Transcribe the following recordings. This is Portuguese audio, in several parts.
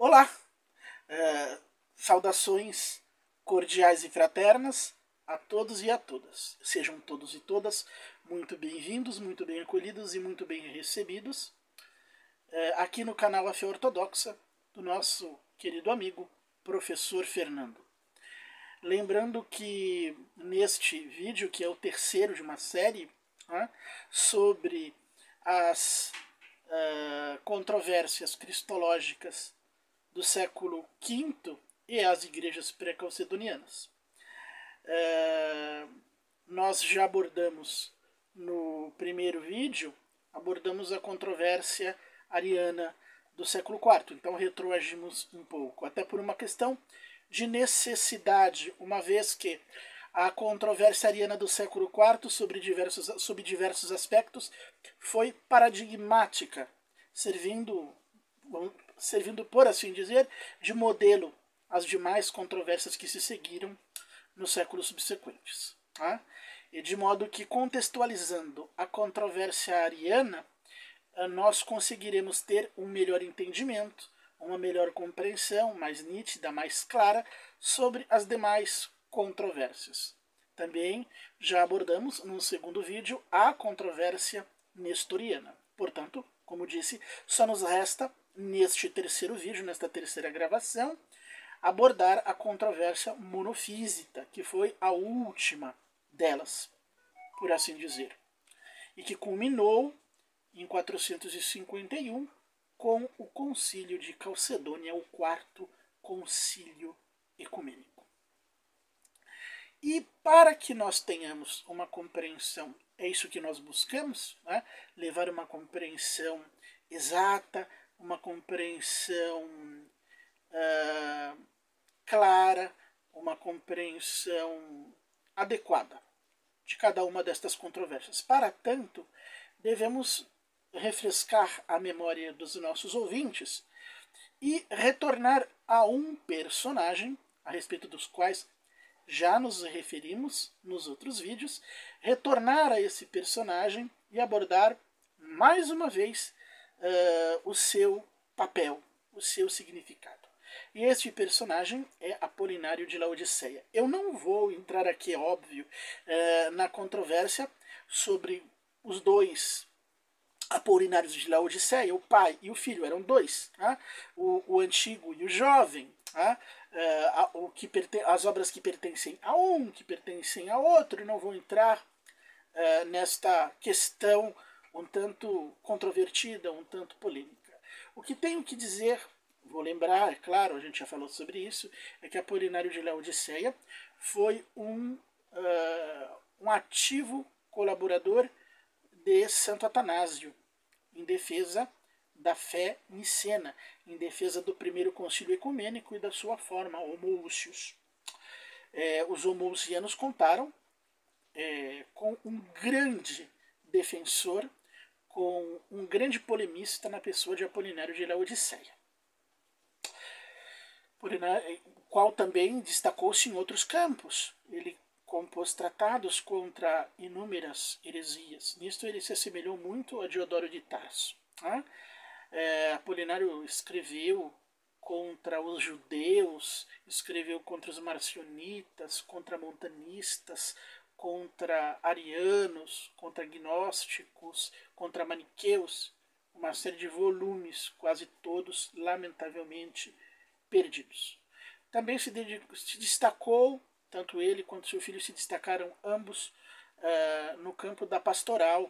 Olá, saudações cordiais e fraternas a todos e a todas. Sejam todos e todas muito bem-vindos, muito bem acolhidos e muito bem recebidos aqui no canal A Fé Ortodoxa do nosso querido amigo, professor Fernando. Lembrando que neste vídeo, que é o terceiro de uma série sobre as controvérsias cristológicas do século V e as igrejas pré-calcedonianas. Nós já abordamos no primeiro vídeo, abordamos a controvérsia ariana do século IV, então retroagimos um pouco, até por uma questão de necessidade, uma vez que a controvérsia ariana do século IV sob diversos aspectos foi paradigmática, servindo, por assim dizer, de modelo às demais controvérsias que se seguiram nos séculos subsequentes. E de modo que, contextualizando a controvérsia ariana, nós conseguiremos ter um melhor entendimento, uma melhor compreensão, mais nítida, mais clara, sobre as demais controvérsias. Também já abordamos, no segundo vídeo, a controvérsia nestoriana. Portanto, como disse, só nos resta, neste terceiro vídeo, nesta terceira gravação, abordar a controvérsia monofísica, que foi a última delas, por assim dizer, e que culminou em 451 com o Concílio de Calcedônia, o quarto concílio ecumênico. E para que nós tenhamos uma compreensão, é isso que nós buscamos, levar uma compreensão exata, uma compreensão clara, uma compreensão adequada de cada uma destas controvérsias. Para tanto, devemos refrescar a memória dos nossos ouvintes e retornar a um personagem a respeito dos quais já nos referimos nos outros vídeos, retornar a esse personagem e abordar mais uma vez o seu papel, o seu significado. E este personagem é Apolinário de Laodiceia. Eu não vou entrar aqui, é óbvio, na controvérsia sobre os dois Apolinários de Laodiceia, o pai e o filho, eram dois, o antigo e o jovem, as obras que pertencem a um, que pertencem a outro, e não vou entrar nesta questão um tanto controvertida, um tanto polêmica. O que tenho que dizer, vou lembrar, é claro, a gente já falou sobre isso, é que Apolinário de Laodiceia foi um ativo colaborador de Santo Atanásio, em defesa da fé nicena, em defesa do primeiro concílio ecumênico e da sua forma, homoousios. Os homoousianos contaram com um grande defensor, com um grande polemista na pessoa de Apolinário de Laodiceia, o qual também destacou-se em outros campos. Ele compôs tratados contra inúmeras heresias. Nisto ele se assemelhou muito a Diodoro de Tarso. Apolinário escreveu contra os judeus, escreveu contra os marcionitas, contra montanistas, contra arianos, contra gnósticos, contra maniqueus, uma série de volumes, quase todos, lamentavelmente, perdidos. Também se destacou, tanto ele quanto seu filho se destacaram ambos no campo da pastoral,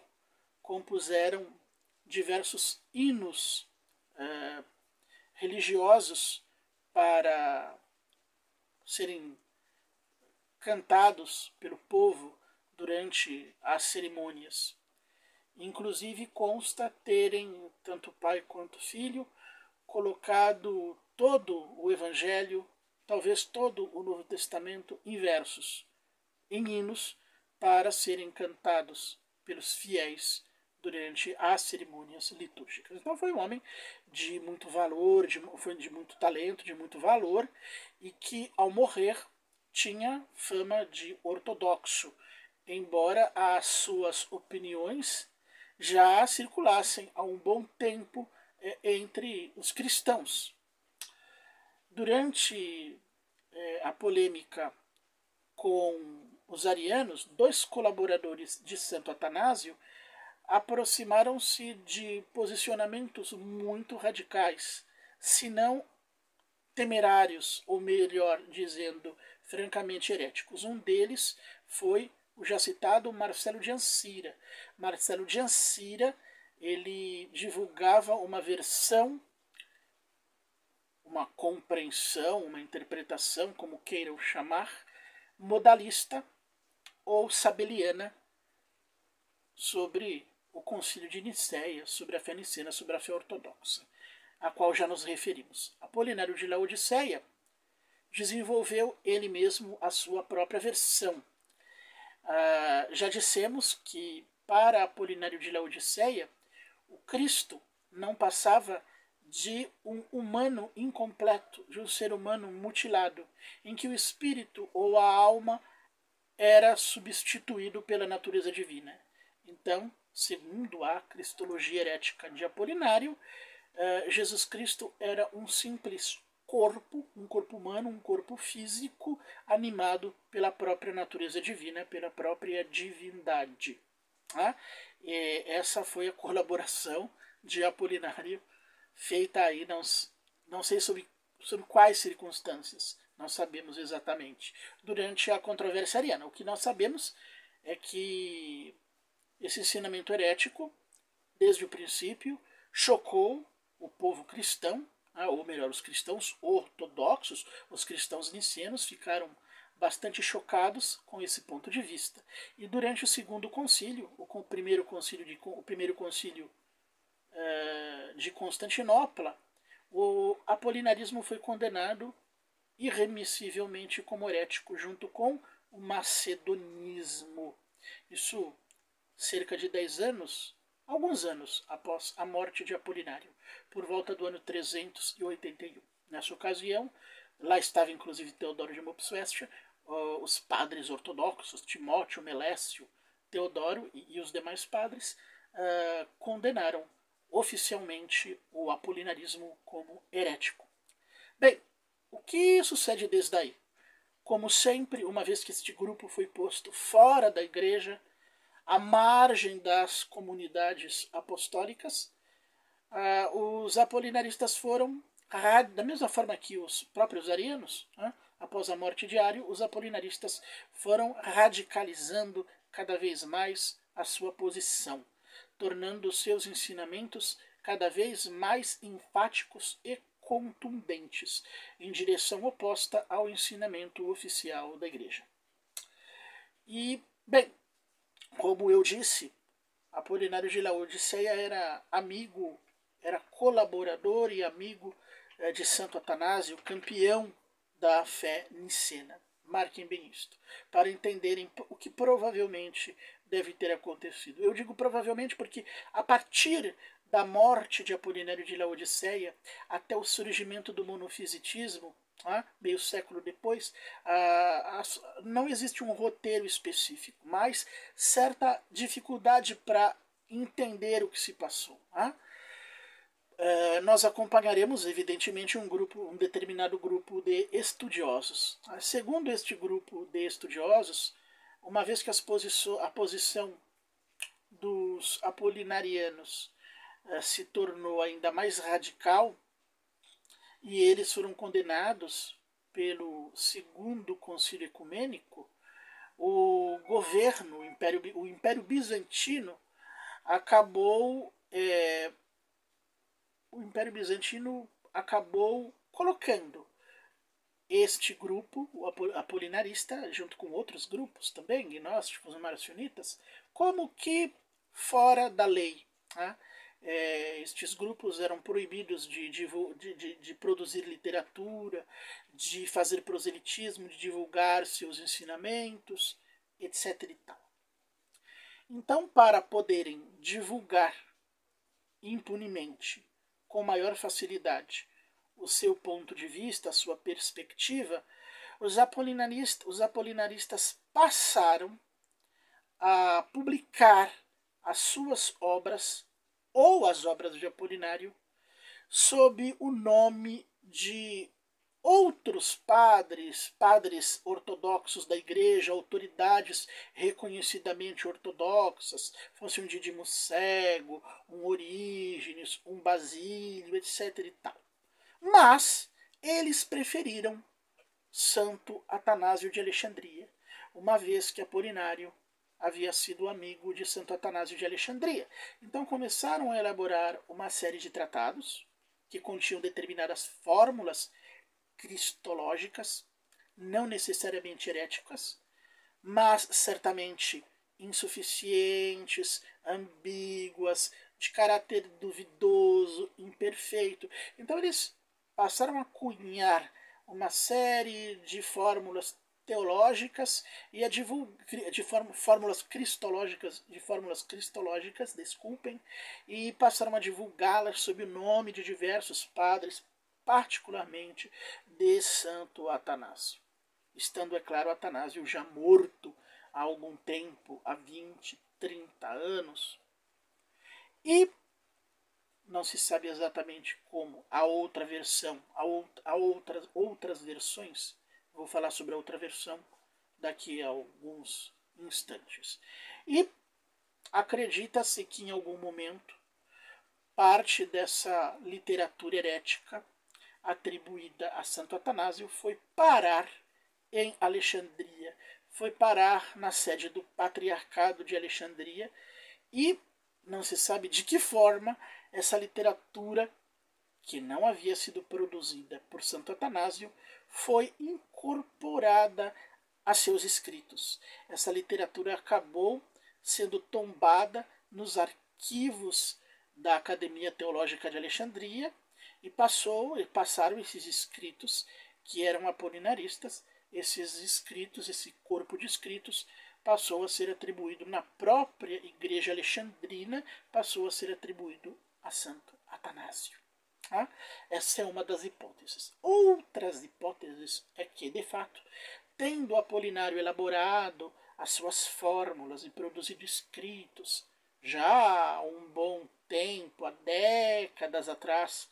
compuseram diversos hinos religiosos para serem cantados pelo povo durante as cerimônias. Inclusive consta terem, tanto pai quanto filho, colocado todo o Evangelho, talvez todo o Novo Testamento, em versos, em hinos, para serem cantados pelos fiéis durante as cerimônias litúrgicas. Então foi um homem de muito valor, de muito talento, de muito valor, e que ao morrer tinha fama de ortodoxo, embora as suas opiniões já circulassem há um bom tempo entre os cristãos. durante a polêmica com os arianos, 2 colaboradores de Santo Atanásio aproximaram-se de posicionamentos muito radicais, se não temerários, ou melhor dizendo, francamente heréticos. Um deles foi o já citado Marcelo de Ancira. Marcelo de Ancira, ele divulgava uma versão, uma compreensão, uma interpretação, como queiram chamar, modalista ou sabeliana sobre o Concílio de Nicéia, sobre a fé nicena, sobre a fé ortodoxa, a qual já nos referimos. Apolinário de Laodiceia desenvolveu ele mesmo a sua própria versão. Já dissemos que para Apolinário de Laodiceia, o Cristo não passava de um humano incompleto, de um ser humano mutilado, em que o espírito ou a alma era substituído pela natureza divina. Então, segundo a cristologia herética de Apolinário, Jesus Cristo era um simples corpo, um corpo humano, um corpo físico, animado pela própria natureza divina, pela própria divindade. E essa foi a colaboração de Apolinário, feita aí, não sei sobre quais circunstâncias, não sabemos exatamente, durante a controvérsia ariana. O que nós sabemos é que esse ensinamento herético, desde o princípio, chocou o povo cristão, ou melhor, os cristãos ortodoxos, os cristãos nicênicos ficaram bastante chocados com esse ponto de vista. E durante o segundo concílio, o primeiro concílio de Constantinopla, o apolinarismo foi condenado irremissivelmente como herético, junto com o macedonismo. Isso cerca de 10 anos, alguns anos após a morte de Apolinário, por volta do ano 381. Nessa ocasião, lá estava inclusive Teodoro de Mopsuestia, os padres ortodoxos, Timóteo, Melécio, Teodoro e os demais padres condenaram oficialmente o apolinarismo como herético. Bem, o que sucede desde aí? Como sempre, uma vez que este grupo foi posto fora da igreja, à margem das comunidades apostólicas, os apolinaristas foram, da mesma forma que os próprios arianos, após a morte de Ário, os apolinaristas foram radicalizando cada vez mais a sua posição, tornando seus ensinamentos cada vez mais enfáticos e contundentes, em direção oposta ao ensinamento oficial da Igreja. E, bem, como eu disse, Apolinário de Laodiceia era amigo, era colaborador e amigo de Santo Atanásio, campeão da fé nicena. Marquem bem isto, para entenderem o que provavelmente deve ter acontecido. Eu digo provavelmente porque a partir da morte de Apolinário de Laodiceia até o surgimento do monofisitismo, meio século depois, não existe um roteiro específico, mas certa dificuldade para entender o que se passou. Nós acompanharemos, evidentemente, um determinado grupo de estudiosos. Segundo este grupo de estudiosos, uma vez que a posição dos apolinarianos se tornou ainda mais radical, e eles foram condenados pelo Segundo Concílio Ecumênico, o governo, o Império Bizantino, acabou colocando este grupo, o apolinarista, junto com outros grupos também, gnósticos e marcionitas, como que fora da lei. Estes grupos eram proibidos de produzir literatura, de fazer proselitismo, de divulgar seus ensinamentos, etc. e tal. Então, para poderem divulgar impunemente, com maior facilidade, o seu ponto de vista, a sua perspectiva, os apolinaristas passaram a publicar as suas obras ou as obras de Apolinário sob o nome de outros padres ortodoxos da igreja, autoridades reconhecidamente ortodoxas, fosse um Dídimo Cego, um Orígenes, um Basílio, etc. e tal. Mas eles preferiram Santo Atanásio de Alexandria, uma vez que Apolinário havia sido amigo de Santo Atanásio de Alexandria. Então começaram a elaborar uma série de tratados que continham determinadas fórmulas cristológicas, não necessariamente heréticas, mas certamente insuficientes, ambíguas, de caráter duvidoso, imperfeito. Então eles passaram a cunhar uma série de fórmulas teológicas e a fórmulas cristológicas, desculpem, e passaram a divulgá-las sob o nome de diversos padres, particularmente de Santo Atanásio. Estando, é claro, Atanásio já morto há algum tempo, há 20, 30 anos, e não se sabe exatamente como. A outra versão, há outras versões, vou falar sobre a outra versão daqui a alguns instantes. E acredita-se que em algum momento parte dessa literatura herética atribuída a Santo Atanásio foi parar em Alexandria, foi parar na sede do Patriarcado de Alexandria e não se sabe de que forma essa literatura, que não havia sido produzida por Santo Atanásio, foi incorporada a seus escritos. Essa literatura acabou sendo tombada nos arquivos da Academia Teológica de Alexandria e passaram esses escritos, que eram apolinaristas, esses escritos, esse corpo de escritos, passou a ser atribuído na própria igreja alexandrina, passou a ser atribuído a Santo Atanásio. Tá? Essa é uma das hipóteses. Outras hipóteses é que, de fato, tendo Apolinário elaborado as suas fórmulas e produzido escritos já há um bom tempo, há décadas atrás,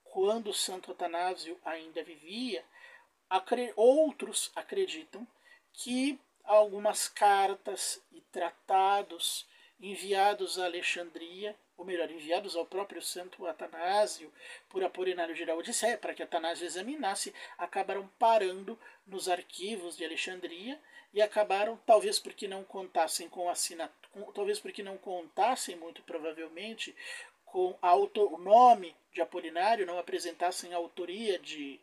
quando Santo Atanásio ainda vivia, outros acreditam que algumas cartas e tratados enviados a Alexandria, ou melhor, enviados ao próprio Santo Atanásio por Apolinário de Laodiceia, para que Atanásio examinasse, acabaram parando nos arquivos de Alexandria e acabaram, talvez porque não contassem com talvez porque não contassem, muito provavelmente, com o nome de Apolinário, não apresentassem a autoria de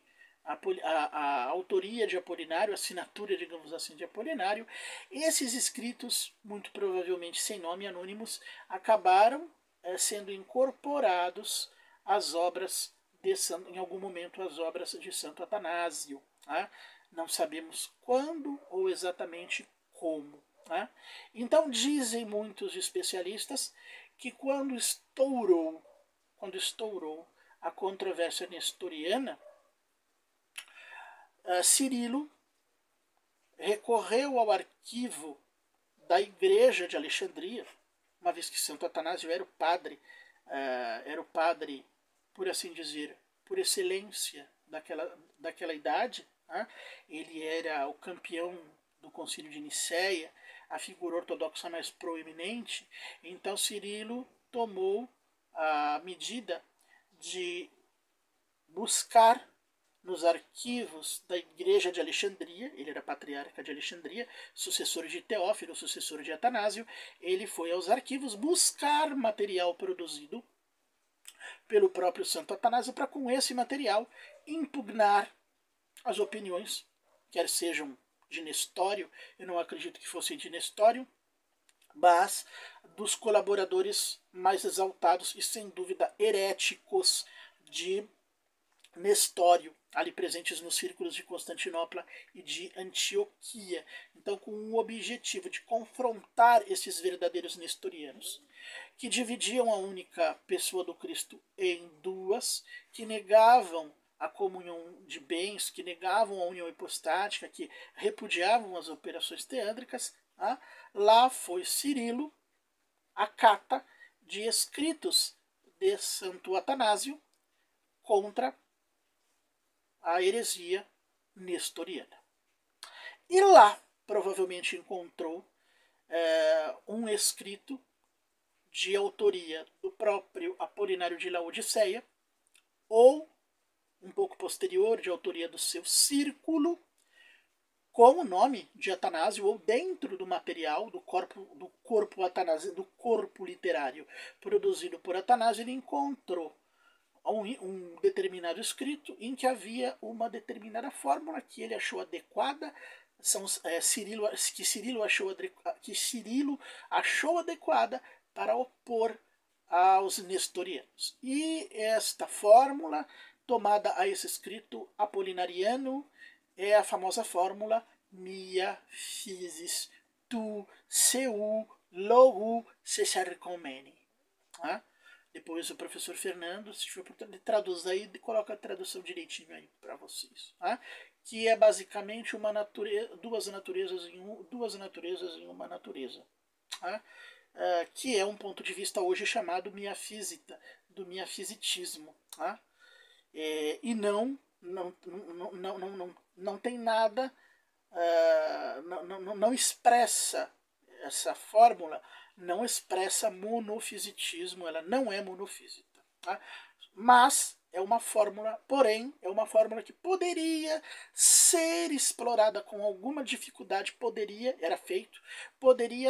autoria de Apolinário, a assinatura, digamos assim, de Apolinário. Esses escritos, muito provavelmente sem nome, anônimos, acabaram sendo incorporados às obras em algum momento, às obras de Santo Atanásio. Tá? Não sabemos quando ou exatamente como. Tá? Então dizem muitos especialistas que quando estourou a controvérsia nestoriana, Cirilo recorreu ao arquivo da igreja de Alexandria, uma vez que Santo Atanásio era o padre, por assim dizer, por excelência daquela idade. Né? Ele era o campeão do Concílio de Nicéia, a figura ortodoxa mais proeminente. Então Cirilo tomou a medida de buscar nos arquivos da igreja de Alexandria, ele era patriarca de Alexandria, sucessor de Teófilo, sucessor de Atanásio, ele foi aos arquivos buscar material produzido pelo próprio Santo Atanásio para, com esse material, impugnar as opiniões, quer sejam de Nestório, eu não acredito que fossem de Nestório, mas dos colaboradores mais exaltados e, sem dúvida, heréticos de Nestório, ali presentes nos círculos de Constantinopla e de Antioquia. Então, com o objetivo de confrontar esses verdadeiros nestorianos, que dividiam a única pessoa do Cristo em duas, que negavam a comunhão de bens, que negavam a união hipostática, que repudiavam as operações teândricas. Tá? Lá foi Cirilo, a cata de escritos de Santo Atanásio contra a heresia nestoriana. E lá provavelmente encontrou um escrito de autoria do próprio Apolinário de Laodiceia, ou um pouco posterior, de autoria do seu círculo, com o nome de Atanásio, ou dentro do material do corpo Atanásio, do corpo literário produzido por Atanásio, ele encontrou um determinado escrito em que havia uma determinada fórmula que ele achou adequada, que Cirilo achou adequada para opor aos nestorianos. E esta fórmula, tomada a esse escrito apolinariano, é a famosa fórmula mia physis tu seu logu sesarcomene. Depois o professor Fernando, se tiver oportunidade, traduz aí e coloca a tradução direitinho aí para vocês. Que é basicamente duas naturezas em uma natureza. Que é um ponto de vista hoje chamado miafísica, do miafisitismo. E não tem nada, não expressa essa fórmula, não expressa monofisitismo, ela não é monofísica. Mas é uma fórmula, porém, é uma fórmula que poderia ser explorada com alguma dificuldade, poderia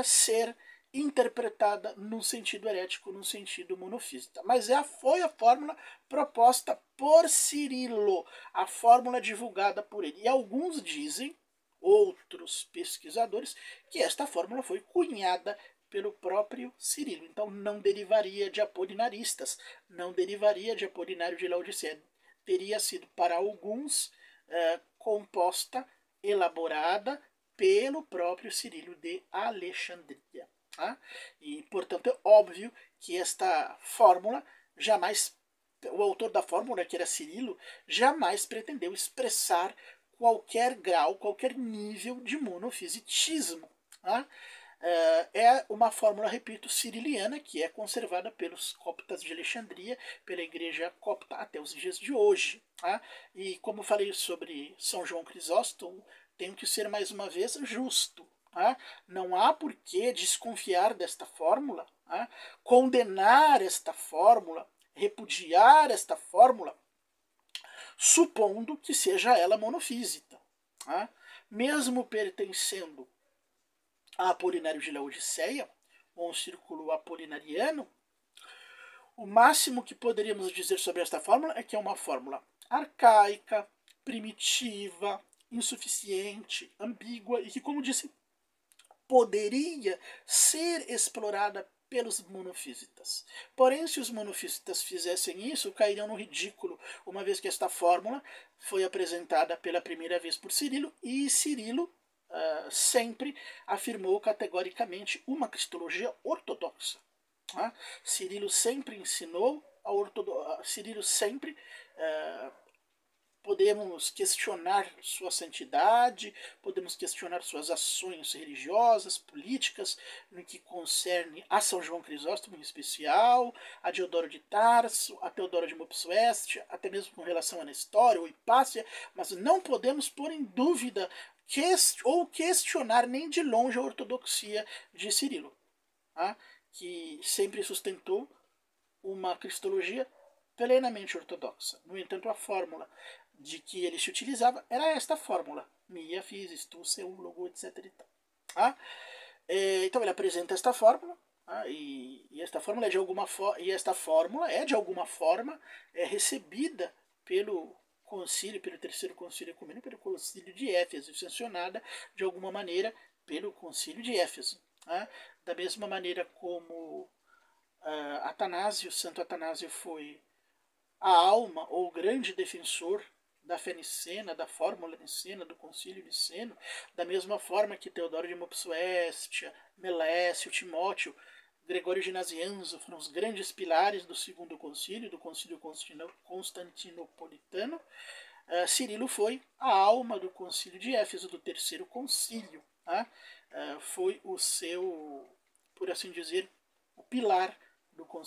ser interpretada no sentido herético, no sentido monofísica. Mas foi a fórmula proposta por Cirilo, a fórmula divulgada por ele. E alguns dizem, outros pesquisadores, que esta fórmula foi cunhada pelo próprio Cirilo. Então não derivaria de apolinaristas, não derivaria de Apolinário de Laodiceia. Teria sido para alguns composta, elaborada pelo próprio Cirilo de Alexandria. E, portanto, é óbvio que esta fórmula o autor da fórmula, que era Cirilo, jamais pretendeu expressar qualquer grau, qualquer nível de monofisitismo. É uma fórmula, repito, ciriliana, que é conservada pelos coptas de Alexandria, pela igreja copta até os dias de hoje. E como falei sobre São João Crisóstomo, tenho que ser mais uma vez justo. Não há por que desconfiar desta fórmula, condenar esta fórmula, repudiar esta fórmula, supondo que seja ela monofísica. Mesmo pertencendo a Apolinário de Laodiceia, ou um círculo apolinariano, o máximo que poderíamos dizer sobre esta fórmula é que é uma fórmula arcaica, primitiva, insuficiente, ambígua e que, como disse, poderia ser explorada pelos monofísitas. Porém, se os monofísitas fizessem isso, cairiam no ridículo, uma vez que esta fórmula foi apresentada pela primeira vez por Cirilo, e Cirilo sempre afirmou categoricamente uma cristologia ortodoxa. Cirilo sempre ensinou a ortodoxia. Cirilo sempre podemos questionar sua santidade, podemos questionar suas ações religiosas, políticas, no que concerne a São João Crisóstomo em especial, a Diodoro de Tarso, a Teodoro de Mopsuestia, até mesmo com relação a Nestório ou Hipácia, mas não podemos pôr em dúvida ou questionar nem de longe a ortodoxia de Cirilo, que sempre sustentou uma cristologia plenamente ortodoxa. No entanto, a fórmula de que ele se utilizava era esta fórmula, mia physis tu seu logo, etc. Então ele apresenta esta fórmula, e esta fórmula é de alguma forma recebida pelo concílio, pelo terceiro concílio ecumênico, pelo concílio de Éfeso, sancionada de alguma maneira pelo concílio de Éfeso. Da mesma maneira como Santo Atanásio foi a alma ou grande defensor da fé nicena, da fórmula nicena, do concílio niceno, da mesma forma que Teodoro de Mopsuestia, Melécio, Timóteo, Gregório de Nazianzo foram os grandes pilares do segundo concílio, do concílio constantinopolitano. Cirilo foi a alma do concílio de Éfeso, do terceiro concílio. Foi o seu, por assim dizer, o pilar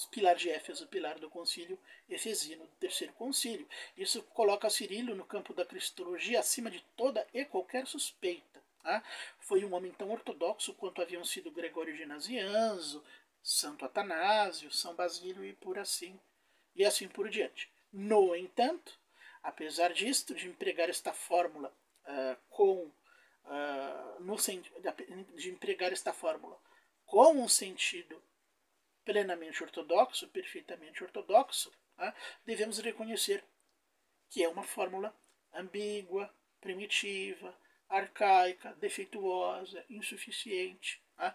pilar de Éfeso, pilar do concílio efesino, do terceiro concílio. Isso coloca Cirilo no campo da cristologia acima de toda e qualquer suspeita. Tá? Foi um homem tão ortodoxo quanto haviam sido Gregório de Nazianzo, Santo Atanásio, São Basílio e assim por diante. No entanto, apesar disto, de empregar esta fórmula com um sentido plenamente ortodoxo, perfeitamente ortodoxo, tá? Devemos reconhecer que é uma fórmula ambígua, primitiva, arcaica, defeituosa, insuficiente. Tá?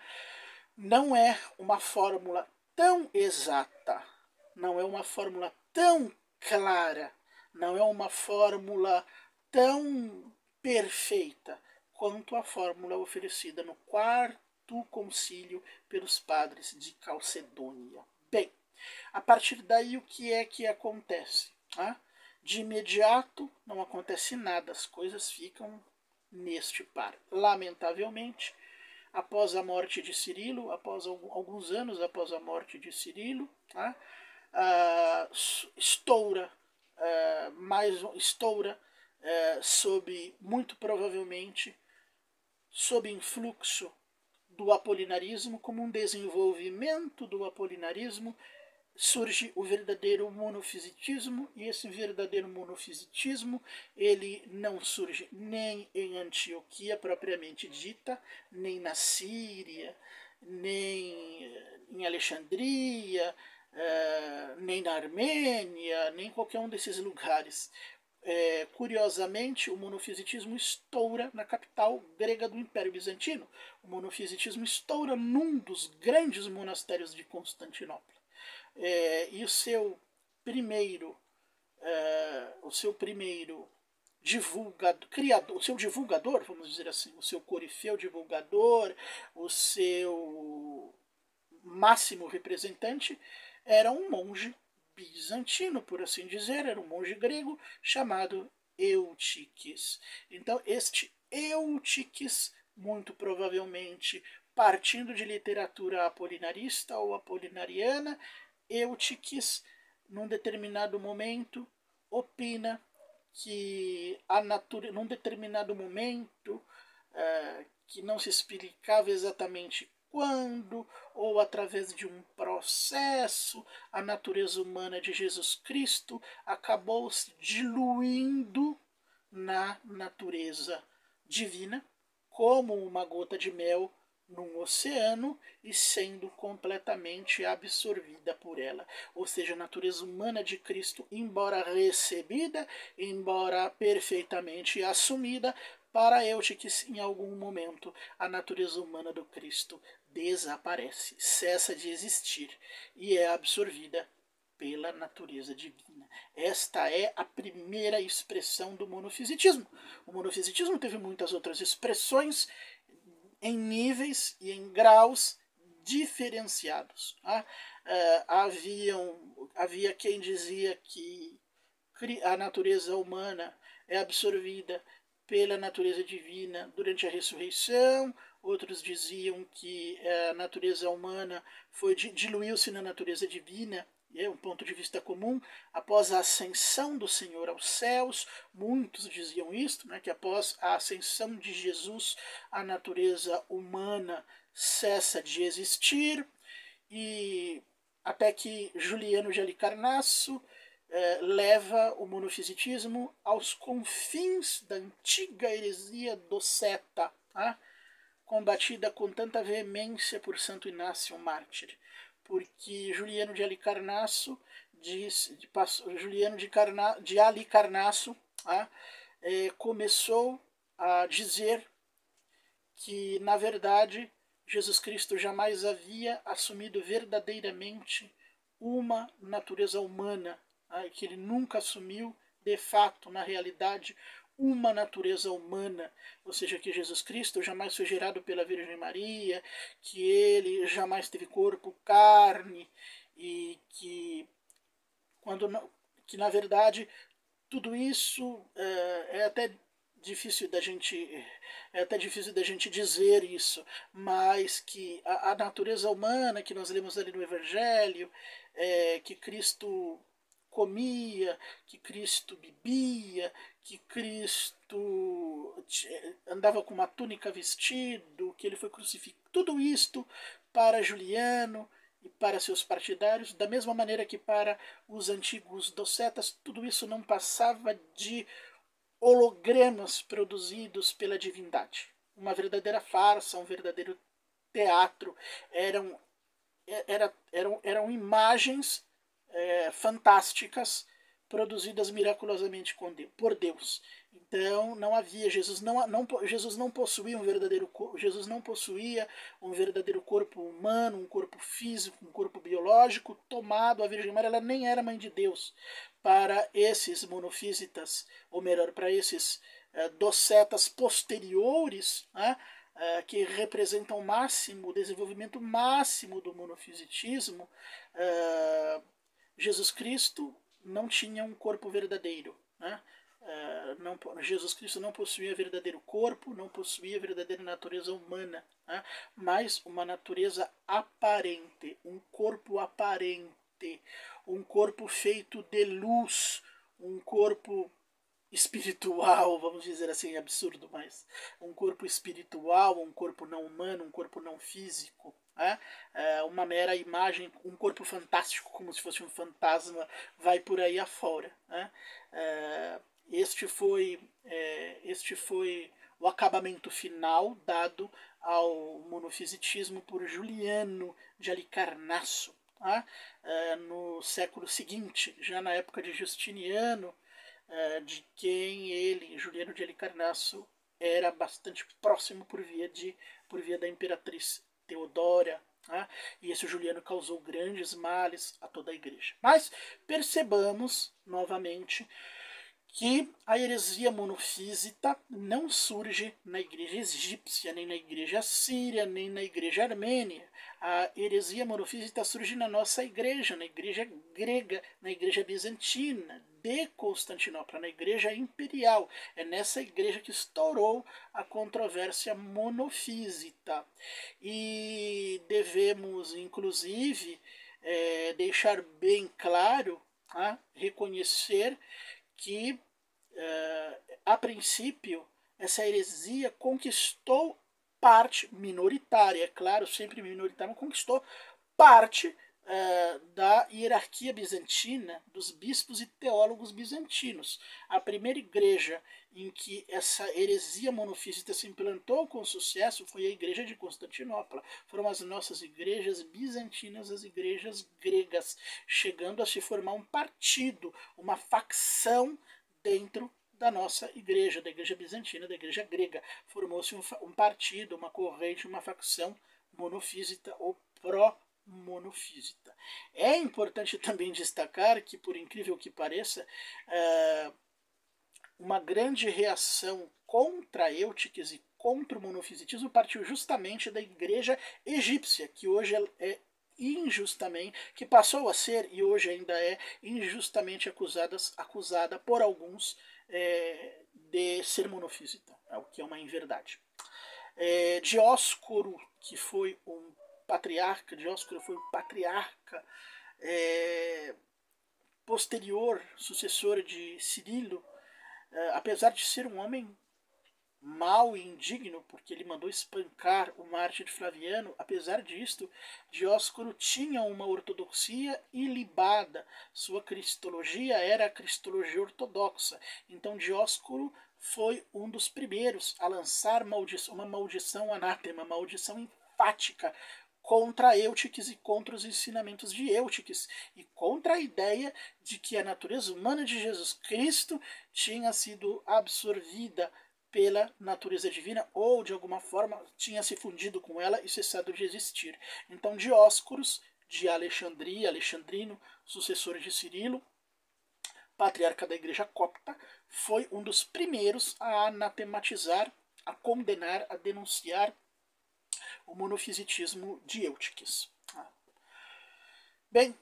Não é uma fórmula tão exata, não é uma fórmula tão clara, não é uma fórmula tão perfeita quanto a fórmula oferecida no quarto concílio pelos padres de Calcedônia. Bem, a partir daí o que é que acontece? De imediato não acontece nada, as coisas ficam neste par. Lamentavelmente, após a morte de Cirilo, após alguns anos após a morte de Cirilo, estoura muito provavelmente sob influxo do apolinarismo, como um desenvolvimento do apolinarismo, surge o verdadeiro monofisitismo, e esse verdadeiro monofisitismo ele não surge nem em Antioquia propriamente dita, nem na Síria, nem em Alexandria, nem na Armênia, nem em qualquer um desses lugares. Curiosamente, o monofisitismo estoura na capital grega do Império Bizantino. O monofisitismo estoura num dos grandes monastérios de Constantinopla. E o seu primeiro divulgador, vamos dizer assim, o seu corifeu divulgador, o seu máximo representante, era um monge bizantino, por assim dizer, era um monge grego chamado Eutiques. Então, este Eutiques, muito provavelmente partindo de literatura apolinarista ou apolinariana, Eutiques, num determinado momento, opina que num determinado momento, que não se explicava exatamente quando, ou através de um processo, a natureza humana de Jesus Cristo acabou se diluindo na natureza divina, como uma gota de mel num oceano e sendo completamente absorvida por ela. Ou seja, a natureza humana de Cristo, embora recebida, embora perfeitamente assumida, para Eutiques, em algum momento, a natureza humana do Cristo desaparece, cessa de existir e é absorvida pela natureza divina. Esta é a primeira expressão do monofisitismo. O monofisitismo teve muitas outras expressões em níveis e em graus diferenciados. Havia quem dizia que a natureza humana é absorvida pela natureza divina durante a ressurreição, outros diziam que a natureza humana diluiu-se na natureza divina, é um ponto de vista comum, após a ascensão do Senhor aos céus. Muitos diziam isto, que após a ascensão de Jesus, a natureza humana cessa de existir, e até que Juliano de Halicarnasso leva o monofisitismo aos confins da antiga heresia doceta, combatida com tanta veemência por Santo Inácio Mártir, porque Juliano de Halicarnasso começou a dizer que, na verdade, Jesus Cristo jamais havia assumido verdadeiramente uma natureza humana, que ele nunca assumiu, de fato, na realidade, uma natureza humana, ou seja, que Jesus Cristo jamais foi gerado pela Virgem Maria, que ele jamais teve corpo, carne, e que na verdade tudo isso é até difícil da gente, é até difícil da gente dizer isso, mas que a natureza humana que nós lemos ali no Evangelho, que Cristo comia, que Cristo bebia, que Cristo andava com uma túnica vestido, que ele foi crucificado, tudo isto para Juliano e para seus partidários, da mesma maneira que para os antigos docetas, tudo isso não passava de hologramas produzidos pela divindade. Uma verdadeira farsa, um verdadeiro teatro. Eram imagens fantásticas produzidas miraculosamente por Deus. Então não havia, Jesus não possuía Jesus não possuía um verdadeiro corpo humano, um corpo físico, um corpo biológico tomado. A Virgem Maria ela nem era mãe de Deus. Para esses monofísitas, ou melhor, para esses docetas posteriores, né, que representam o desenvolvimento máximo do monofisitismo, Jesus Cristo não tinha um corpo verdadeiro. Né? Jesus Cristo não possuía verdadeiro corpo, não possuía verdadeira natureza humana, né? Mas uma natureza aparente, um corpo aparente, um corpo feito de luz, um corpo espiritual, vamos dizer assim, absurdo, mas um corpo espiritual, um corpo não humano, um corpo não físico, né? Uma mera imagem, um corpo fantástico, como se fosse um fantasma, vai por aí afora. Né? Este foi o acabamento final dado ao monofisitismo por Juliano de Halicarnasso, tá? No século seguinte, já na época de Justiniano, de quem ele, Juliano de Halicarnasso, era bastante próximo por via da imperatriz Teodora. E esse Juliano causou grandes males a toda a igreja. Mas percebamos novamente que a heresia monofísita não surge na igreja egípcia, nem na igreja síria, nem na igreja armênia. A heresia monofísita surge na nossa igreja, na igreja grega, na igreja bizantina, de Constantinopla, na igreja imperial. É nessa igreja que estourou a controvérsia monofísita. E devemos, inclusive, deixar bem claro, reconhecer que, a princípio, essa heresia conquistou parte minoritária, é claro, sempre minoritária, mas conquistou parte da hierarquia bizantina, dos bispos e teólogos bizantinos. A primeira igreja em que essa heresia monofísita se implantou com sucesso foi a igreja de Constantinopla. Foram as nossas igrejas bizantinas, as igrejas gregas, chegando a se formar um partido, uma facção dentro da nossa igreja, da igreja bizantina, da igreja grega. Formou-se um partido, uma corrente, uma facção monofísita ou pró-monofísita. É importante também destacar que, por incrível que pareça, uma grande reação contra Eutiques e contra o monofisitismo partiu justamente da igreja egípcia, que hoje é injustamente, que passou a ser e hoje ainda é injustamente acusada por alguns de ser monofísita, o que é uma inverdade. Dióscoro, que foi um patriarca, posterior, sucessor de Cirilo, apesar de ser um homem mau e indigno, porque ele mandou espancar o mártir Flaviano, apesar disto, Dióscoro tinha uma ortodoxia ilibada. Sua cristologia era a cristologia ortodoxa. Então Dióscoro foi um dos primeiros a lançar uma maldição anátema, maldição enfática contra Eutiques e contra os ensinamentos de Eutiques e contra a ideia de que a natureza humana de Jesus Cristo tinha sido absorvida pela natureza divina ou de alguma forma tinha se fundido com ela e cessado de existir. Então Dióscoros de Alexandria, Alexandrino, sucessor de Cirilo, patriarca da igreja copta, foi um dos primeiros a anatematizar, a condenar, a denunciar o monofisitismo de Eutiques. Bem,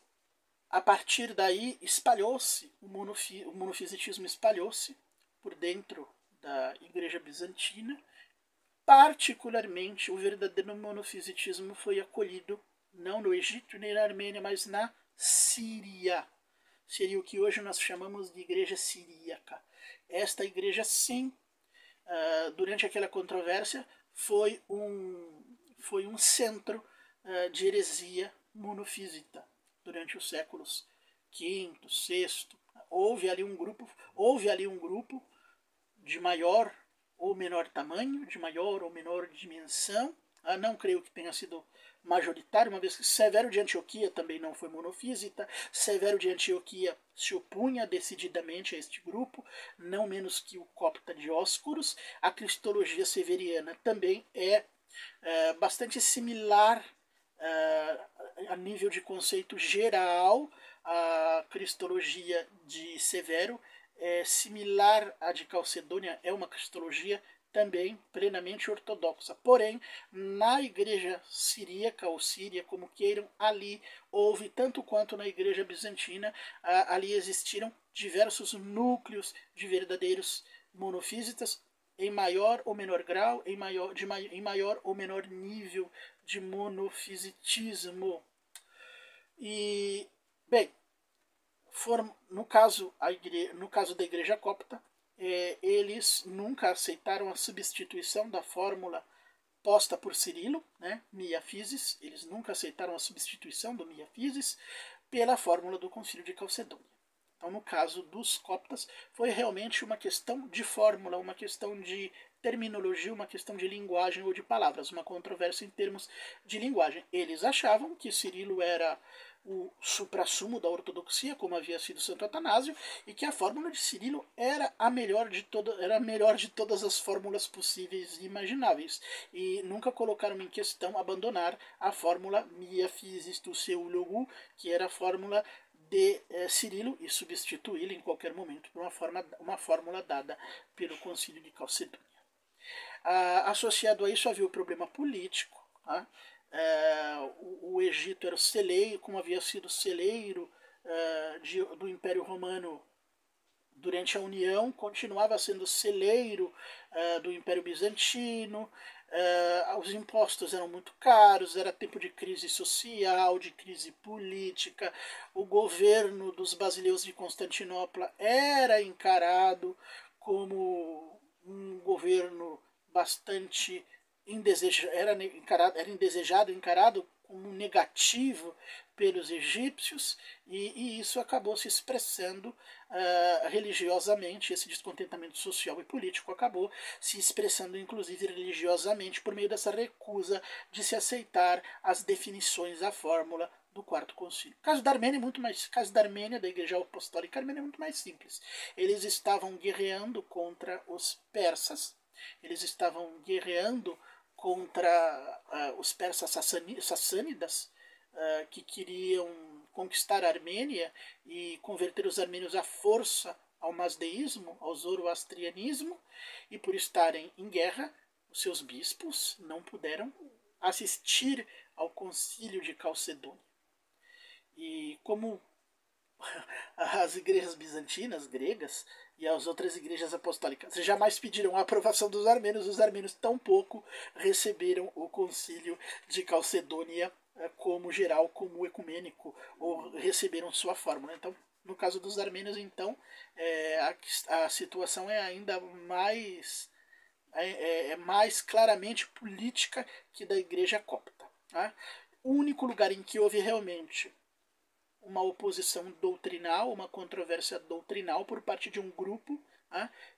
a partir daí espalhou-se, o monofisitismo espalhou-se por dentro da Igreja Bizantina. Particularmente, o verdadeiro monofisitismo foi acolhido não no Egito nem na Armênia, mas na Síria. Seria o que hoje nós chamamos de Igreja Siríaca. Esta igreja, sim, durante aquela controvérsia, foi um centro de heresia monofísita durante os séculos V, VI. Houve ali um grupo de maior ou menor tamanho, de maior ou menor dimensão. Não creio que tenha sido majoritário, uma vez que Severo de Antioquia também não foi monofísita. Severo de Antioquia se opunha decididamente a este grupo, não menos que o copta Dióscuros. A cristologia severiana também é bastante similar a nível de conceito geral. A cristologia de Severo é similar à de Calcedônia, é uma cristologia também plenamente ortodoxa. Porém, na igreja siríaca ou síria, como queiram, ali houve, tanto quanto na igreja bizantina, ali existiram diversos núcleos de verdadeiros monofísitas, em maior ou menor grau, em maior ou menor nível de monofisitismo. E, bem, no caso da Igreja Copta, eles nunca aceitaram a substituição da fórmula posta por Cirilo, né, Miafisis. Eles nunca aceitaram a substituição do Miafisis pela fórmula do Concílio de Calcedônia. Então, no caso dos coptas, foi realmente uma questão de fórmula, uma questão de terminologia, uma questão de linguagem ou de palavras, uma controvérsia em termos de linguagem. Eles achavam que Cirilo era o suprassumo da ortodoxia, como havia sido Santo Atanásio, e que a fórmula de Cirilo era a melhor de todas as fórmulas possíveis e imagináveis. E nunca colocaram em questão abandonar a fórmula Mia Physis do seu Logu, que era a fórmula de Cirilo, e substituí-la em qualquer momento por uma fórmula dada pelo Concílio de Calcedônia. Associado a isso havia o problema político. Tá? O Egito era o celeiro, como havia sido celeiro do Império Romano durante a União, continuava sendo celeiro do Império Bizantino. Os impostos eram muito caros, era tempo de crise social, de crise política. O governo dos basileus de Constantinopla era encarado como um governo bastante encarado como negativo pelos egípcios, e isso acabou se expressando religiosamente. Esse descontentamento social e político acabou se expressando inclusive religiosamente por meio dessa recusa de se aceitar as definições da fórmula do Quarto Concílio. O caso da Armênia, da Igreja Apostólica Armênia, é muito mais simples. Eles estavam guerreando contra os persas, eles estavam guerreando contra os persas sassânidas, que queriam conquistar a Armênia e converter os armênios à força ao mazdeísmo, ao zoroastrianismo, e por estarem em guerra, os seus bispos não puderam assistir ao concílio de Calcedônia. E como as igrejas bizantinas, gregas, e as outras igrejas apostólicas jamais pediram a aprovação dos armênios, os armênios tampouco receberam o concílio de Calcedônia como geral, como ecumênico, ou receberam sua fórmula. Então, no caso dos armênios, então, a situação é ainda mais claramente política que da igreja copta. Tá? O único lugar em que houve realmente uma oposição doutrinal, uma controvérsia doutrinal por parte de um grupo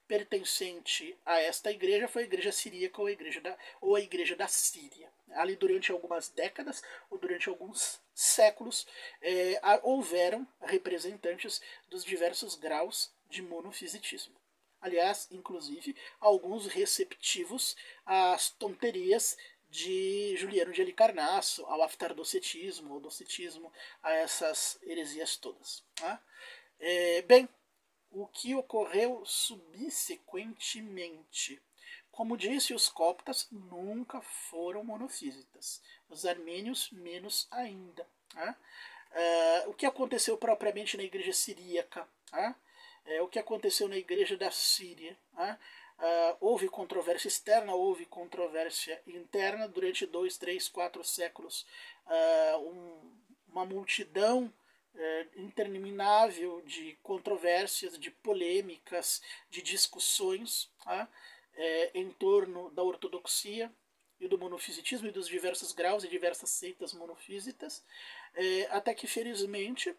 pertencente a esta igreja foi a igreja siríaca ou a igreja da Síria. Ali durante algumas décadas ou durante alguns séculos houveram representantes dos diversos graus de monofisitismo. Aliás, inclusive, alguns receptivos às tonterias de Juliano de Halicarnasso, ao aftardocetismo, ao docetismo, a essas heresias todas. Tá? Bem, o que ocorreu subsequentemente? Como disse, os coptas nunca foram monofísitas. Os armênios, menos ainda. Tá? O que aconteceu propriamente na igreja siríaca? Tá? O que aconteceu na igreja da Síria? Tá? houve controvérsia externa, houve controvérsia interna durante 2, 3, 4 séculos. Uma multidão interminável de controvérsias, de polêmicas, de discussões em torno da ortodoxia e do monofisitismo e dos diversos graus e diversas seitas monofísitas, até que, felizmente,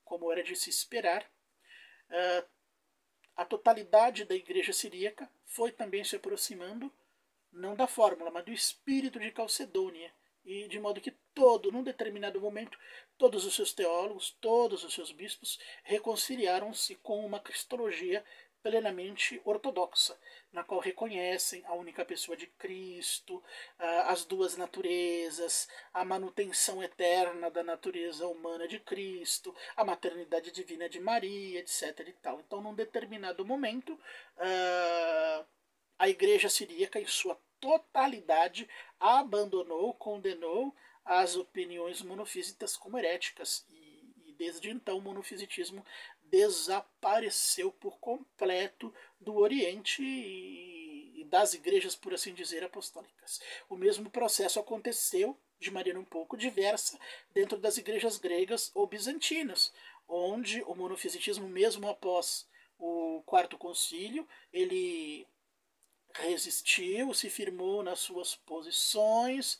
como era de se esperar, a totalidade da Igreja Siríaca foi também se aproximando, não da fórmula, mas do espírito de Calcedônia, e de modo que num determinado momento, todos os seus teólogos, todos os seus bispos reconciliaram-se com uma cristologia plenamente ortodoxa, na qual reconhecem a única pessoa de Cristo, as duas naturezas, a manutenção eterna da natureza humana de Cristo, a maternidade divina de Maria, etc. E tal. Então, num determinado momento, a Igreja Siríaca, em sua totalidade, abandonou, condenou as opiniões monofísitas como heréticas, e desde então o monofisitismo desapareceu por completo do Oriente e das igrejas, por assim dizer, apostólicas. O mesmo processo aconteceu de maneira um pouco diversa dentro das igrejas gregas ou bizantinas, onde o monofisitismo, mesmo após o Quarto Concílio, ele resistiu, se firmou nas suas posições,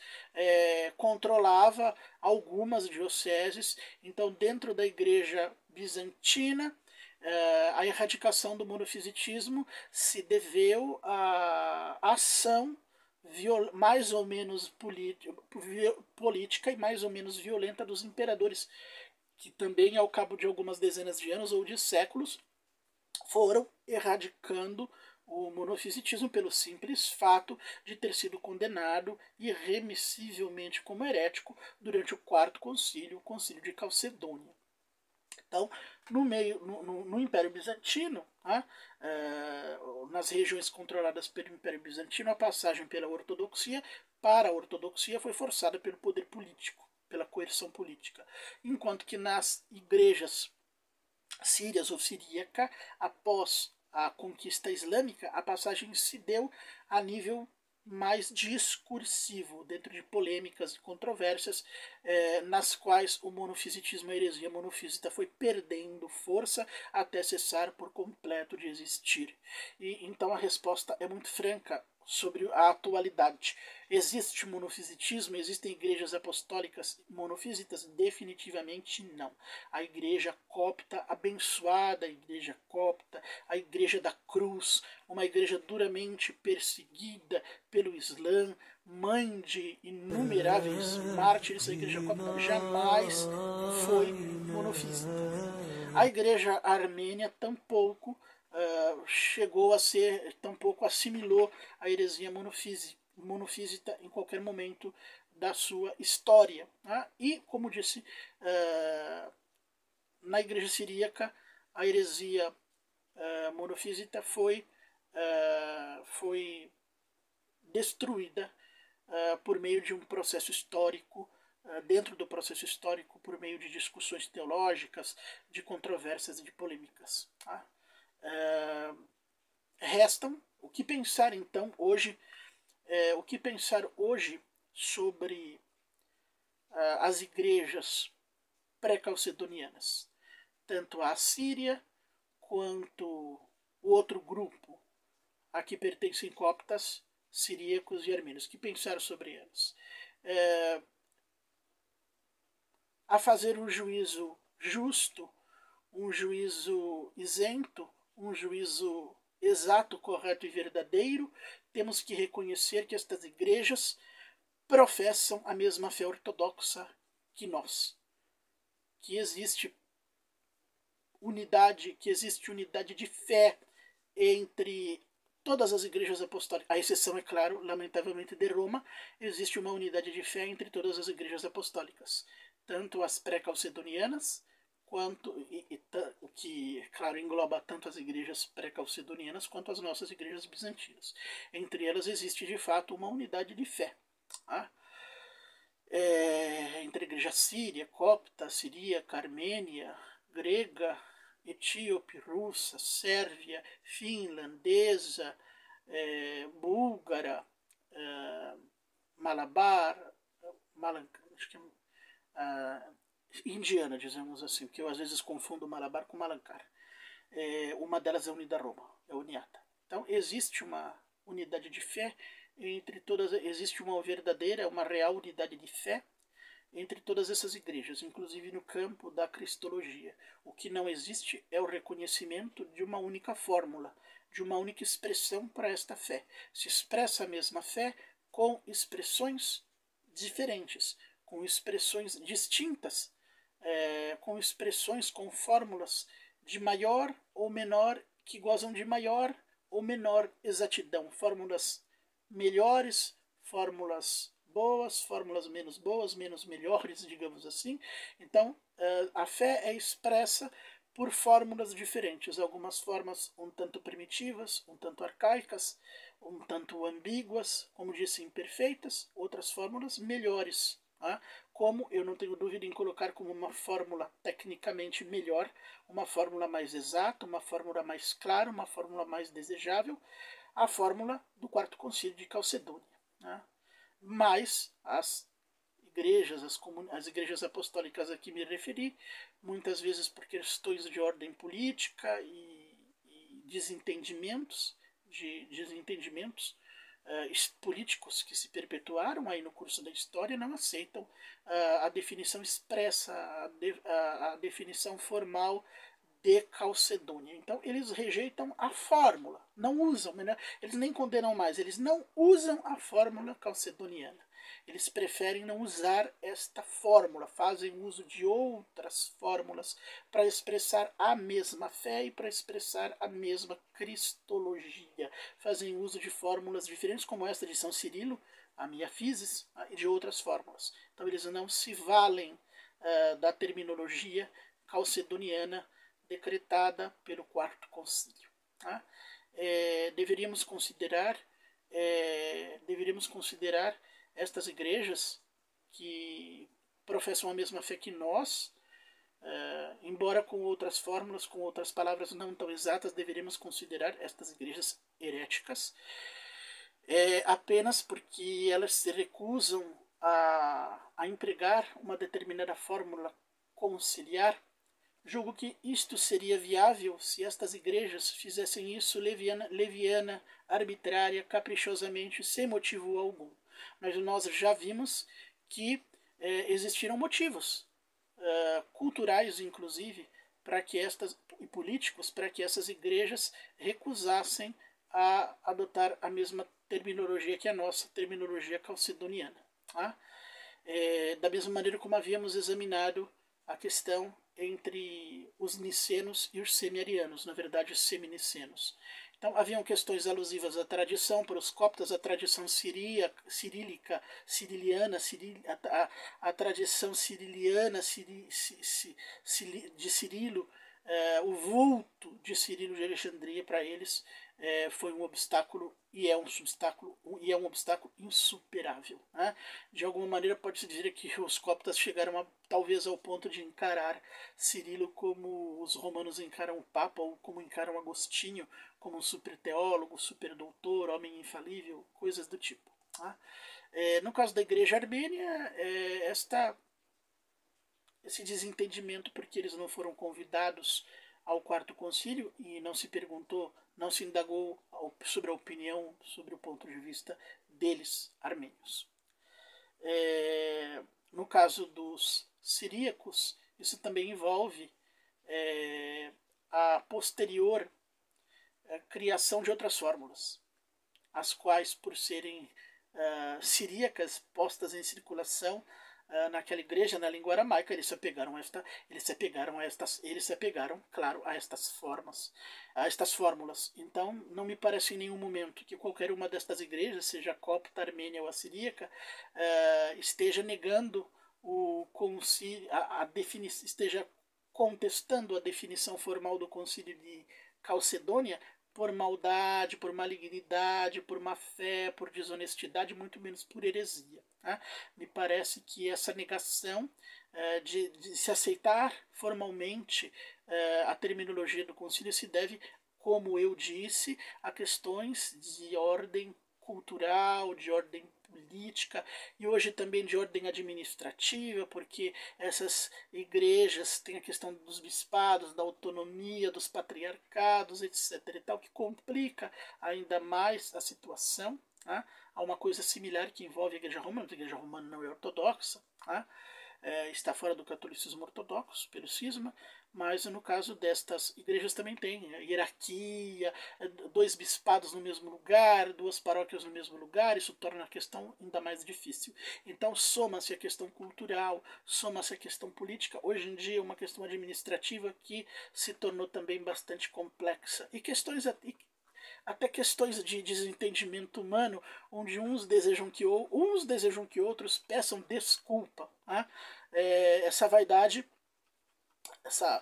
controlava algumas dioceses. Então, dentro da igreja bizantina, a erradicação do monofisitismo se deveu à ação mais ou menos política e mais ou menos violenta dos imperadores, que também, ao cabo de algumas dezenas de anos ou de séculos, foram erradicando o monofisitismo pelo simples fato de ter sido condenado irremissivelmente como herético durante o Quarto Concílio, o Concílio de Calcedônia. Então, no Império Bizantino, nas regiões controladas pelo Império Bizantino, a passagem pela ortodoxia para a ortodoxia foi forçada pelo poder político, pela coerção política, enquanto que nas igrejas sírias ou siríaca, após a conquista islâmica, a passagem se deu a nível mais discursivo, dentro de polêmicas e controvérsias, nas quais o monofisitismo, a heresia monofísita, foi perdendo força até cessar por completo de existir. E então a resposta é muito franca sobre a atualidade. Existe monofisitismo? Existem igrejas apostólicas monofísitas? Definitivamente não. A igreja copta, abençoada a igreja copta, a igreja da cruz, uma igreja duramente perseguida pelo Islã, mãe de inumeráveis mártires, a igreja copta jamais foi monofísita. A igreja armênia tampouco chegou a ser, tampouco assimilou a heresia monofísita em qualquer momento da sua história. E, como disse, na igreja siríaca, a heresia monofísita foi destruída por meio de um processo histórico, dentro do processo histórico, por meio de discussões teológicas, de controvérsias e de polêmicas. Restam o que pensar então hoje, sobre as igrejas pré-calcedonianas, tanto a Síria quanto o outro grupo a que pertencem coptas, siríacos e armênios. O que pensar sobre elas? A fazer um juízo justo, um juízo isento, um juízo exato, correto e verdadeiro, temos que reconhecer que estas igrejas professam a mesma fé ortodoxa que nós, que existe unidade de fé entre todas as igrejas apostólicas. A exceção, é claro, lamentavelmente, de Roma, existe uma unidade de fé entre todas as igrejas apostólicas, tanto as pré-calcedonianas, quanto, o que, claro, engloba tanto as igrejas pré-calcedonianas quanto as nossas igrejas bizantinas. Entre elas existe, de fato, uma unidade de fé. Entre a igreja síria, copta, siríaca, armênia, grega, etíope, russa, sérvia, finlandesa, búlgara, malabar, acho que indiana, dizemos assim, porque eu às vezes confundo malabar com malankar. Uma delas é unida a Roma, é uniata. Então existe uma unidade de fé entre todas, existe uma verdadeira, uma real unidade de fé entre todas essas igrejas, inclusive no campo da cristologia. O que não existe é o reconhecimento de uma única fórmula, de uma única expressão para esta fé. Se expressa a mesma fé com expressões diferentes, com expressões distintas, com expressões, com fórmulas de maior ou menor, que gozam de maior ou menor exatidão. Fórmulas melhores, fórmulas boas, fórmulas menos boas, menos melhores, digamos assim. Então, a fé é expressa por fórmulas diferentes, algumas formas um tanto primitivas, um tanto arcaicas, um tanto ambíguas, como disse, imperfeitas, outras fórmulas melhores, tá? Como eu não tenho dúvida em colocar como uma fórmula tecnicamente melhor, uma fórmula mais exata, uma fórmula mais clara, uma fórmula mais desejável, a fórmula do Quarto Concílio de Calcedônia. Né? Mas as igrejas, as igrejas apostólicas a que me referi, muitas vezes por questões de ordem política e desentendimentos, políticos que se perpetuaram aí no curso da história, não aceitam a definição expressa, a definição formal de Calcedônia. Então eles rejeitam a fórmula, não usam, eles nem condenam mais, eles não usam a fórmula calcedoniana. Eles preferem não usar esta fórmula, fazem uso de outras fórmulas para expressar a mesma fé e para expressar a mesma cristologia. Fazem uso de fórmulas diferentes, como esta de São Cirilo, a Mia Physis, e de outras fórmulas. Então eles não se valem da terminologia calcedoniana decretada pelo Quarto Concílio. Tá? Deveríamos considerar estas igrejas que professam a mesma fé que nós, embora com outras fórmulas, com outras palavras não tão exatas, deveríamos considerar estas igrejas heréticas, apenas porque elas se recusam a empregar uma determinada fórmula conciliar. Julgo que isto seria viável se estas igrejas fizessem isso leviana, arbitrária, caprichosamente, sem motivo algum. Mas nós já vimos que existiram motivos culturais, inclusive, para que e políticos, para que essas igrejas recusassem a adotar a mesma terminologia que a nossa, terminologia calcedoniana. Tá? Da mesma maneira como havíamos examinado a questão entre os nicenos e os semi-arianos, na verdade os semi-nicenos. Então haviam questões alusivas à tradição, para os coptas a tradição cirílica, ciriliana, a tradição ciriliana de Cirilo, o vulto de Cirilo de Alexandria para eles foi um obstáculo e é um obstáculo insuperável. Né? De alguma maneira pode-se dizer que os coptas chegaram talvez ao ponto de encarar Cirilo como os romanos encaram o Papa, ou como encaram Agostinho, como um super teólogo, super doutor, homem infalível, coisas do tipo. Tá? No caso da igreja armênia, esse desentendimento porque eles não foram convidados ao Quarto Concílio e não se perguntou, não se indagou sobre a opinião, sobre o ponto de vista deles, armênios. No caso dos siríacos, isso também envolve a posterior criação de outras fórmulas, as quais, por serem siríacas, postas em circulação naquela igreja, na língua aramaica, eles se apegaram, claro, a estas fórmulas. Então, não me parece em nenhum momento que qualquer uma destas igrejas, seja copta, armênia ou assiríaca, esteja negando o concílio, esteja contestando a definição formal do concílio de Calcedônia por maldade, por malignidade, por má fé, por desonestidade, muito menos por heresia. Tá? Me parece que essa negação de se aceitar formalmente a terminologia do concílio se deve como eu disse, a questões de ordem cultural, de ordem política e hoje também de ordem administrativa, porque essas igrejas têm a questão dos bispados, da autonomia, dos patriarcados, etc. e tal, que complica ainda mais a situação. Tá? Há uma coisa similar que envolve a Igreja Romana não é ortodoxa, tá? Está fora do catolicismo ortodoxo, pelo cisma, mas no caso destas igrejas também tem hierarquia, 2 bispados no mesmo lugar, 2 paróquias no mesmo lugar, isso torna a questão ainda mais difícil. Então soma-se a questão cultural, soma-se a questão política, hoje em dia uma questão administrativa que se tornou também bastante complexa, e questões até questões de desentendimento humano, onde uns desejam que outros peçam desculpa. Né? Essa vaidade,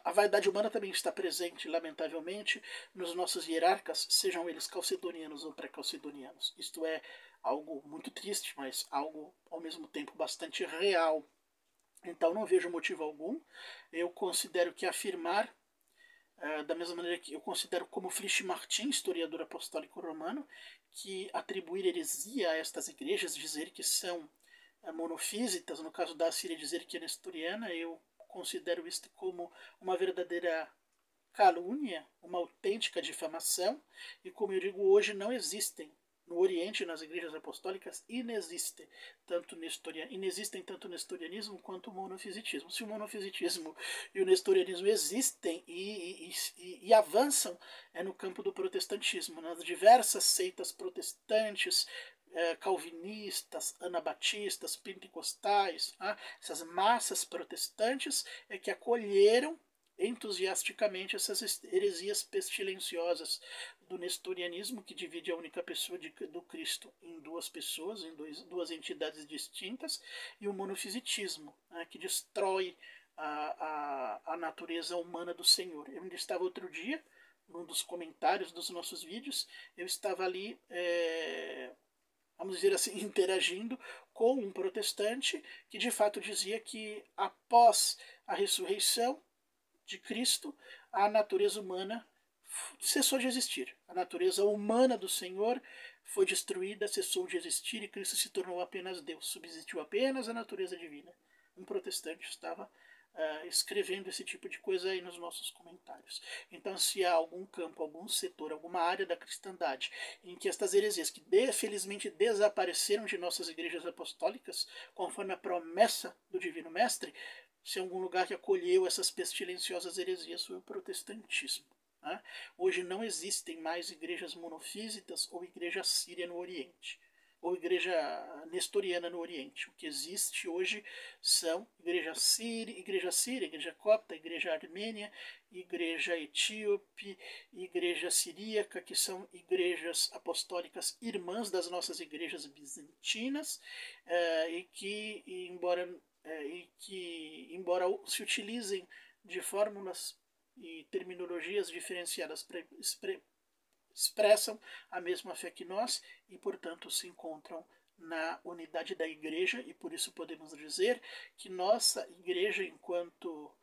a vaidade humana também está presente, lamentavelmente, nos nossos hierarcas, sejam eles calcedonianos ou pré-calcedonianos. Isto é algo muito triste, mas algo ao mesmo tempo bastante real. Então não vejo motivo algum. Eu considero que afirmar da mesma maneira que eu considero como Frisch Martin, historiador apostólico romano, que atribuir heresia a estas igrejas, dizer que são monofísitas, no caso da Assíria dizer que é nestoriana, eu considero isto como uma verdadeira calúnia, uma autêntica difamação, e como eu digo, hoje não existem no Oriente, nas igrejas apostólicas, inexistem tanto o nestorianismo quanto o monofisitismo. Se o monofisitismo e o nestorianismo existem e avançam, é no campo do protestantismo, nas diversas seitas protestantes, calvinistas, anabatistas, pentecostais, essas massas protestantes é que acolheram entusiasticamente essas heresias pestilenciosas do nestorianismo, que divide a única pessoa do Cristo em 2 pessoas, em 2 entidades distintas, e o monofisitismo, que destrói a natureza humana do Senhor. Eu ainda estava outro dia, num dos comentários dos nossos vídeos, eu estava ali, vamos dizer assim, interagindo com um protestante que de fato dizia que após a ressurreição de Cristo, a natureza humana cessou de existir. A natureza humana do Senhor foi destruída, cessou de existir e Cristo se tornou apenas Deus. Subsistiu apenas a natureza divina. Um protestante estava escrevendo esse tipo de coisa aí nos nossos comentários. Então, se há algum campo, algum setor, alguma área da cristandade em que estas heresias, que felizmente desapareceram de nossas igrejas apostólicas, conforme a promessa do Divino Mestre, se algum lugar que acolheu essas pestilenciosas heresias foi o protestantismo. Né? Hoje não existem mais igrejas monofísitas ou igreja síria no Oriente, ou igreja nestoriana no Oriente. O que existe hoje são igreja síria, igreja copta, igreja armênia, igreja etíope, igreja siríaca, que são igrejas apostólicas irmãs das nossas igrejas bizantinas, e que, embora se utilizem de fórmulas e terminologias diferenciadas, expressam a mesma fé que nós e, portanto, se encontram na unidade da igreja, e por isso podemos dizer que nossa igreja, enquanto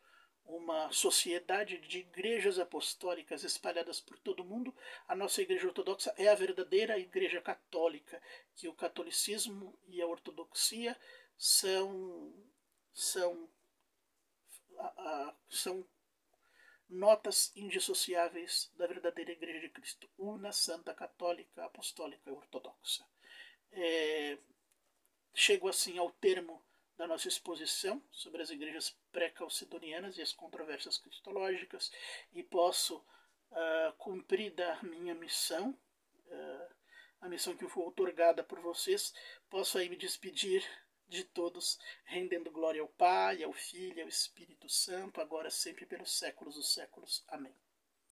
uma sociedade de igrejas apostólicas espalhadas por todo o mundo, a nossa igreja ortodoxa é a verdadeira igreja católica, que o catolicismo e a ortodoxia são notas indissociáveis da verdadeira Igreja de Cristo, una, santa, católica, apostólica e ortodoxa. Chego assim ao termo da nossa exposição sobre as igrejas pré-calcedonianas e as controvérsias cristológicas, e posso cumprir da minha missão, a missão que foi outorgada por vocês. Posso aí me despedir de todos, rendendo glória ao Pai, ao Filho e ao Espírito Santo, agora sempre pelos séculos dos séculos. Amém.